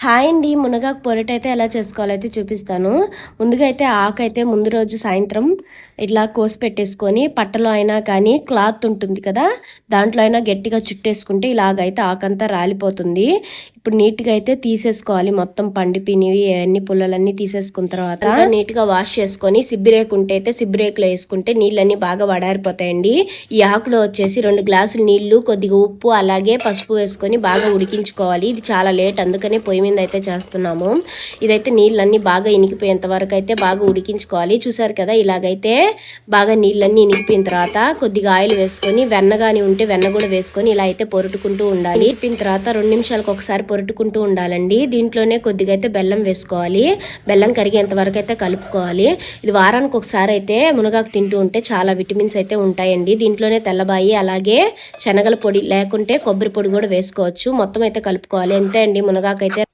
Hi అండి. మునగాకు పొరటైతే ఎలా చేసుకోవాలో అయితే చూపిస్తాను. ముందుగా అయితే ఆకైతే ముందు రోజు సాయంత్రం ఇట్లా కోసి పెట్టేసుకొని పట్టలో అయినా కానీ క్లాత్ ఉంటుంది కదా, దాంట్లో అయినా గట్టిగా చుట్టేసుకుంటే ఇలాగైతే ఆకంతా రాలిపోతుంది. ఇప్పుడు నీట్గా అయితే తీసేసుకోవాలి. మొత్తం పండిపోయినవి అన్ని పుల్లలన్నీ తీసేసుకున్న తర్వాత నీట్గా వాష్ చేసుకొని సిబ్బిరేకు ఉంటే అయితే సిబ్బిరేకులో వేసుకుంటే నీళ్ళన్నీ బాగా వడారిపోతాయండి. ఈ ఆకులో వచ్చేసి 2 గ్లాసులు నీళ్లు, కొద్దిగా ఉప్పు, అలాగే పసుపు వేసుకొని బాగా ఉడికించుకోవాలి. ఇది చాలా లేట్, అందుకనే పొయ్యి మీద అయితే చేస్తున్నాము. ఇదైతే నీళ్ళన్నీ బాగా ఇనికిపోయేంత వరకు అయితే బాగా ఉడికించుకోవాలి. చూసారు కదా, ఇలాగైతే బాగా నీళ్ళన్నీ ఇనికిపోయిన తర్వాత కొద్దిగా ఆయిల్ వేసుకొని వెన్న కానీ ఉంటే వెన్న కూడా వేసుకొని ఇలా అయితే పొరుటుకుంటూ ఉండాలి. ఇనికిపోయిన తర్వాత 2 నిమిషాలకు ఒకసారి పొరుటుకుంటూ ఉండాలండి. దీంట్లోనే కొద్దిగా అయితే బెల్లం వేసుకోవాలి. బెల్లం కరిగేంత వరకు అయితే కలుపుకోవాలి. ఇది వారానికి ఒకసారి అయితే మునగాకు తింటూ ఉంటే చాలా విటమిన్స్ అయితే ఉంటాయండి. దీంట్లోనే తెల్లబాయి, అలాగే శనగల పొడి లేకుంటే కొబ్బరి పొడి కూడా వేసుకోవచ్చు. మొత్తం అయితే కలుపుకోవాలి. అంతే అండి, మునగాకు అయితే